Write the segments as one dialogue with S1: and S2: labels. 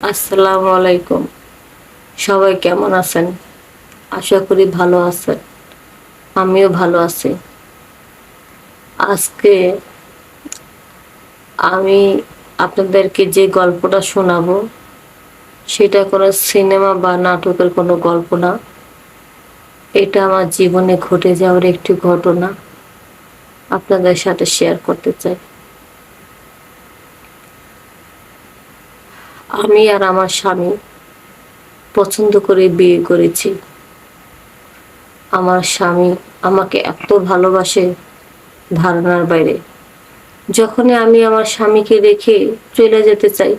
S1: আসসালামু আলাইকুম। সবাই কেমন আছেন? আশা করি ভালো আছেন। আমিও ভালো আছি। আজকে আমি আপনাদেরকে যে গল্পটা শোনাবো সেটা কোনো সিনেমা বা নাটকের কোনো গল্প না। এটা আমার জীবনে ঘটে যাওয়ার একটি ঘটনা আপনাদের সাথে শেয়ার করতে চাই। আমি আর আমার স্বামী পছন্দ করে বিয়ে করেছি। আমার স্বামী আমাকে এত ভালোবাসে, ধারণার বাইরে। যখনই আমি আমার স্বামীকে রেখে চলে যেতে চাই,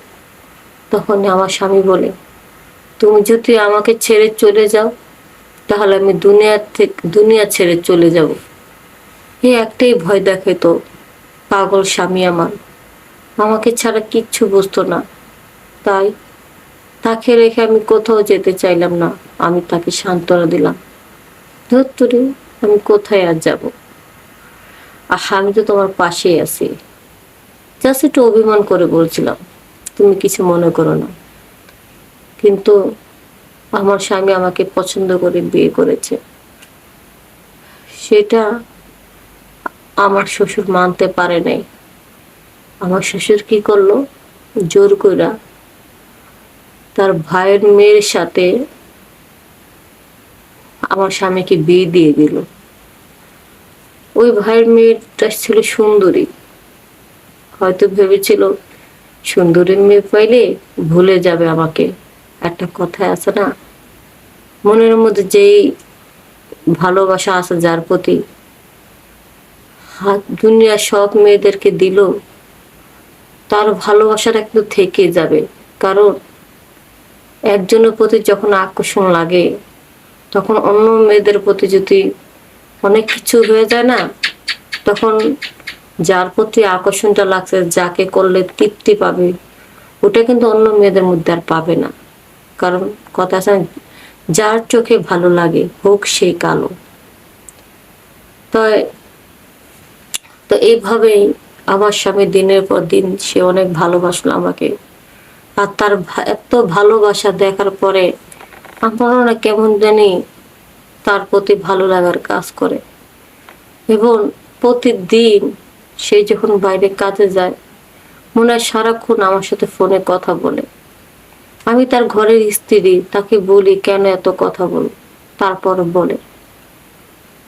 S1: তখনই আমার স্বামী বলে, তুমি যদি আমাকে ছেড়ে চলে যাও তাহলে আমি দুনিয়া ছেড়ে চলে যাব। এই একটাই ভয় দেখে তো, পাগল স্বামী আমার, আমাকে ছাড়া কিচ্ছু বুঝতো না। তাই তাকে রেখে আমি কোথাও যেতে চাইলাম না। আমি তাকে সান্ত্বনা দিলাম, ধুত্তুরি, আমি কোথায় আর যাব, আর আমি তো তোমার পাশেই আছি। জাস্ট একটু অভিমান করে বলছিলাম, তুমি কিছু মনে করো না। কিন্তু আমার স্বামী আমাকে পছন্দ করে বিয়ে করেছে, সেটা আমার শ্বশুর মানতে পারে নাই। আমার শ্বশুর কি করলো, জোর কইরা তার ভাইয়ের মেয়ের সাথে আমার স্বামীকে বিয়ে দিয়ে দিল। ওই ভাইয়ের মেয়েটা ছিল সুন্দরী, হয়তো ভেবেছিল সুন্দরী মেয়ে পাইলে ভুলে যাবে আমাকে। একটা কথায় আছে না, মনের মধ্যে যেই ভালোবাসা আছে যার প্রতি, দুনিয়ার সব মেয়েদেরকে দিল, তার ভালোবাসাটা কিন্তু থেকে যাবে। কারণ একজনের প্রতি যখন আকর্ষণ লাগে, তখন অন্য মেয়েদের প্রতি যদি অনেক কিছু হয়ে যায় না, তখন যার প্রতি আকর্ষণটা লাগছে, যাকে করলে তৃপ্তি পাবে, ওটা কিন্তু অন্য মেয়েদের মধ্যে আর পাবে না। কারণ কথা আছে, যার চোখে ভালো লাগে হোক সে কালো। তাই তো এইভাবেই আমার স্বামী দিনের পর দিন সে অনেক ভালোবাসলো আমাকে। আর তার এত ভালোবাসা দেখার পরে আমারও না কেমন জানি তার প্রতি ভালো লাগার কাজ করে। এবং প্রতিদিন সে যখন বাইরে কাজে যায়, মনে হয় সারাক্ষণ আমার সাথে ফোনে কথা বলে। আমি তার ঘরের স্ত্রী, তাকে বলি কেন এত কথা বল, তারপর বলে।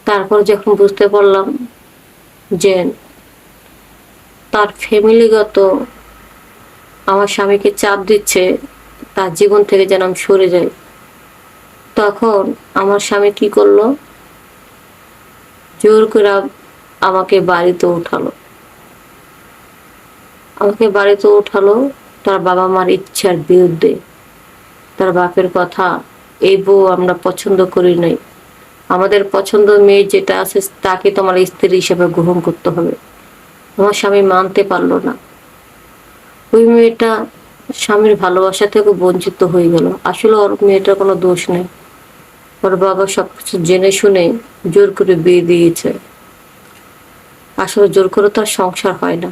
S1: তারপর যখন বুঝতে পারলাম যে তার ফ্যামিলিগত আমার স্বামীকে চাপ দিচ্ছে, তার জীবন থেকে যেন আমি সরে যাই, তখন আমার স্বামী কি করলো, জোর করে আমাকে বাড়িতে উঠালো। তার বাবা মার ইচ্ছার বিরুদ্ধে। তার বাপের কথা, এই বউ আমরা পছন্দ করি নাই, আমাদের পছন্দ মেয়ে যেটা আছে তাকে তোমার স্ত্রী হিসেবে গ্রহণ করতে হবে। আমার স্বামী মানতে পারলো না। ওই মেয়েটা স্বামীর ভালোবাসা থেকে বঞ্চিত হয়ে গেল। আসলে ওর মেয়েটার কোনো দোষ নেই, ওর বাবা সবকিছু জেনে শুনে জোর করে বিয়ে দিয়েছে। আসলে জোর করে তো আর সংসার হয় না।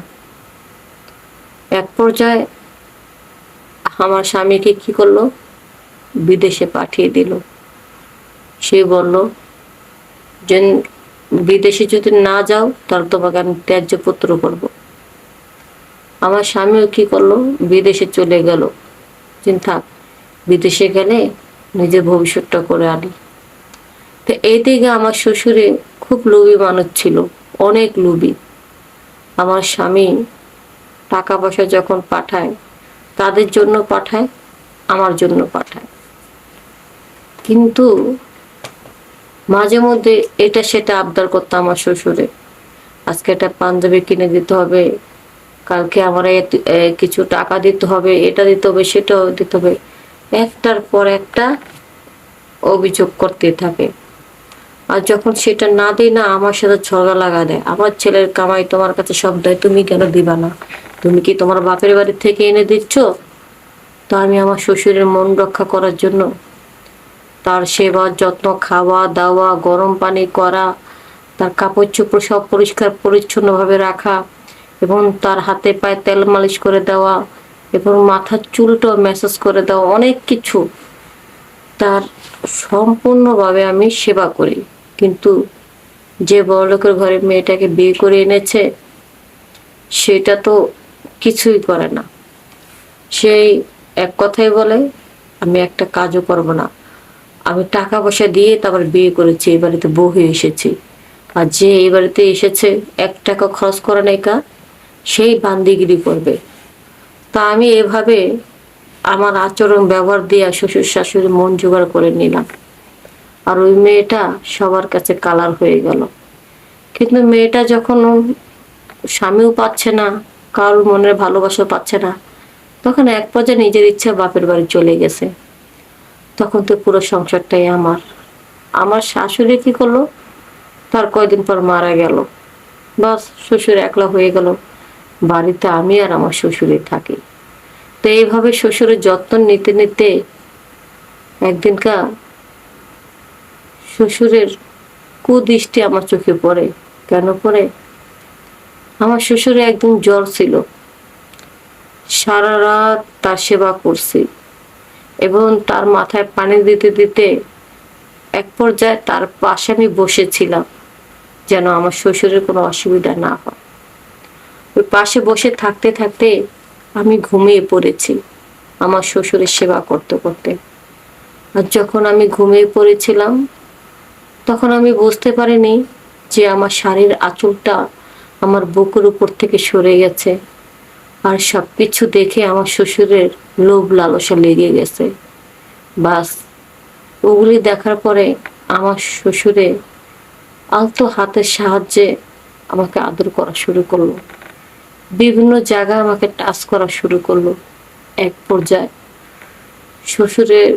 S1: এক পর্যায়ে আমার স্বামীকে কি করলো, বিদেশে পাঠিয়ে দিল। সে বলল যে বিদেশে যদি না যাও তাহলে তোমাকে আমি ত্যায্য পুত্র করবো। আমার স্বামীও কি করলো, বিদেশে চলে গেল। থাক, বিদেশে গেলে নিজের ভবিষ্যৎটা করে আনি। তো এই দিকে আমার শ্বশুরে খুব লোভী মানুষ ছিল, অনেক লোভী। আমার স্বামী টাকা পয়সা যখন পাঠায়, তাদের জন্য পাঠায়, আমার জন্য পাঠায়। কিন্তু মাঝে মধ্যে এটা সেটা আবদার করতো আমার শ্বশুরে, আজকে একটা পাঞ্জাবি কিনে দিতে হবে, কালকে আমার কিছু টাকা দিতে হবে, এটা দিতে হবে, সেটাও দিতে হবে। একটার পর একটা অভিযোগ করতে থাকে। আর যখন সেটা না দিই না, আমার সাথে ঝগড়া লাগা দেয়। আমার ছেলের কামাই তোমার কাছে সব দেয়, তুমি কেন দিবা না? তুমি কি তোমার বাপের বাড়ি থেকে এনে দিচ্ছ? তো আমি আমার শ্বশুরের মন রক্ষা করার জন্য তার সেবা যত্ন, খাওয়া দাওয়া, গরম পানি করা, তার কাপড় চোপড় সব পরিষ্কার পরিচ্ছন্ন ভাবে রাখা, এবং তার হাতে পায়ে তেল মালিশ করে দেওয়া, এবং মাথার চুলটাও ম্যাসাজ করে দেওয়া, অনেক কিছু তার সম্পূর্ণভাবে আমি সেবা করি। কিন্তু যে বড়লোকের ঘরে মেয়েটাকে বিয়ে করে এনেছে সেটা তো কিছুই করে না। সেই এক কথাই বলে, আমি একটা কাজও করব না, আমি টাকা পয়সা দিয়ে তারপর বিয়ে করেছি, এই বাড়িতে বউ হয়ে এসেছি। আর যে এই বাড়িতে এসেছে 1 টাকা খরচ করে নাই কা, সেই বান্দিগিরি করবে। তা আমি এভাবে আমার আচরণ ব্যবহার দিয়ে শ্বশুর শাশুড়ি মন জোগাড় করে নিলাম। আর ওই মেয়েটা সবার কাছে কালার হয়ে গেল। কিন্তু মেয়েটা যখন স্বামীও পাচ্ছে না, কারোর মনের ভালোবাসা পাচ্ছে না, তখন এক পর্যায়ে নিজের ইচ্ছা বাপের বাড়ি চলে গেছে। তখন তো পুরো সংসারটাই আমার। আমার শাশুড়ি কি করলো, তার কয়দিন পর মারা গেল। বাস, শ্বশুর একলা হয়ে গেল। বাড়িতে আমি আর আমার শ্বশুরই থাকি। তো এইভাবে শ্বশুরের যত্ন নিতে নিতে একদিনকা শ্বশুরের কুদৃষ্টি আমার চোখে পড়ে। কেন পড়ে? আমার শ্বশুরে একদিন জ্বর ছিল, সারা রাত তার সেবা করছি এবং তার মাথায় পানি দিতে দিতে এক পর্যায়ে তার পাশে আমি বসেছিলাম যেন আমার শ্বশুরের কোনো অসুবিধা না হয়। ওই পাশে বসে থাকতে থাকতে আমি ঘুমিয়ে পড়েছি আমার শ্বশুরের সেবা করতে করতে। আর যখন আমি ঘুমিয়ে পড়েছিলাম তখন আমি বুঝতে পারিনি যে আমার শাড়ির আঁচলটা আমার বুকের উপর থেকে সরে গেছে। আর সবকিছু দেখে আমার শ্বশুরের লোভ লালসা লেগে গেছে। বাস, ওগুলি দেখার পরে আমার শ্বশুরে আলতো হাতের সাহায্যে আমাকে আদর করা শুরু করলো, বিভিন্ন জায়গায় আমাকে টাচ করা শুরু করলো। এক পর্যায়ে শ্বশুরের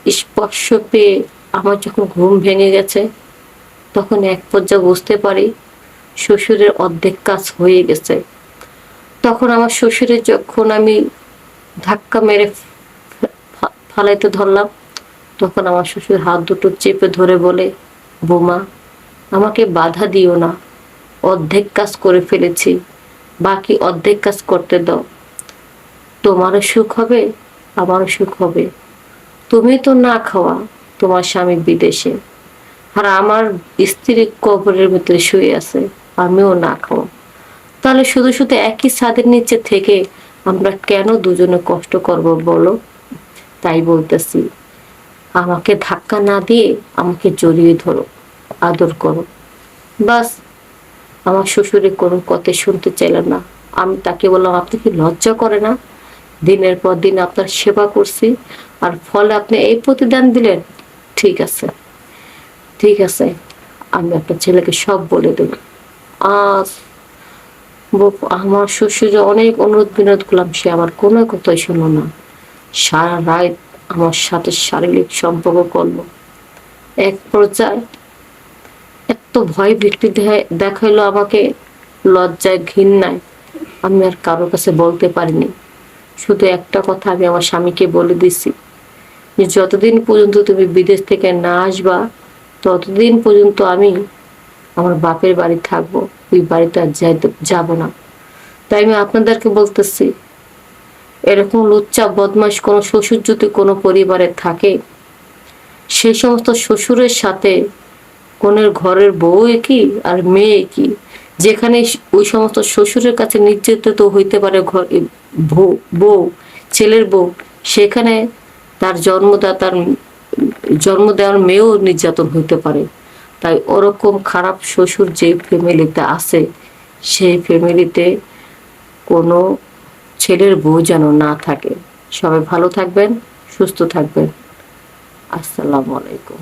S1: স্পর্শ পেয়ে আমার যখন ঘুম ভেঙে গেছে, তখন এক পর্যায়ে বুঝতে পারি শ্বশুরের অর্ধেক কাজ হয়ে গেছে। তখন আমার শ্বশুরের যখন আমি ধাক্কা মেরে ফালাইতে ধরলাম, তখন আমার শ্বশুর হাত দুটো চেপে ধরে বলে, বোমা, আমাকে বাধা দিও না, অর্ধেক কাজ করে ফেলেছি, বাকি অর্ধেক কাজ করতে দাও। তোমারও সুখ হবে, আমারও সুখ হবে। তুমি তো না খাওয়া, তোমার স্বামী বিদেশে, আর আমার স্ত্রী কবরের ভিতরে শুয়ে আছে, আমিও না খাওয়া। তাহলে শুধু শুধু একই ছাদের নিচে থেকে আমরা কেন দুজনে কষ্ট করব বলো? তাই বলতেছি, আমাকে ধাক্কা না দিয়ে আমাকে জড়িয়ে ধরো, আদর করো। বাস, আমার শ্বশুরে কোনো কথা শুনতে চাইলেন না। আমি তাকে বললাম, আপনি কি লজ্জা করে না? দিনের পর দিন আপনার সেবা করছি, আর ফলে আপনি এই প্রতিদান দিলেন। ঠিক আছে, ঠিক আছে, আমি আপনার ছেলেকে সব বলে দেব। আজ আমার শ্বশুর অনেক অনুরোধ বিনোদ করলাম, সে আমার কোনো কথাই শুনলো না। সারা রাত আমার সাথে শারীরিক সম্পর্ক করলো। এক পর্যায়ে এত ভয় ভীতি দেখাইলো আমাকে, লজ্জায় ঘৃণায় আমি আর কারোর কাছে বলতে পারিনি। শুধু একটা কথা আমি আমার স্বামীকে বলে দিছি যে যতদিন পর্যন্ত তুমি বিদেশ থেকে না আসবা ততদিন পর্যন্ত আমি আমার বাপের বাড়ি থাকবো, ওই বাড়িতে আর যাব না। তাই আমি আপনাদেরকে বলতেছি, এরকম লুচ্চা বদমাশ কোনো শ্বশুর যদি কোনো পরিবারে থাকে, সেই সমস্ত শ্বশুরের সাথে কোনের ঘরের বউ কি আর মেয়ে কি, যেখানে ওই সমস্ত শ্বশুরের কাছে নির্যাতিত হইতে পারে বউ, ছেলের বউ, সেখানে তার জন্ম দেওয়ার মেয়েও নির্যাতন হইতে পারে। তাই ওরকম খারাপ শ্বশুর যে ফ্যামিলিতে আছে, সেই ফ্যামিলিতে কোনো ছেলের বউ যেন না থাকে। সবাই ভালো থাকবেন, সুস্থ থাকবেন। আসসালামু আলাইকুম।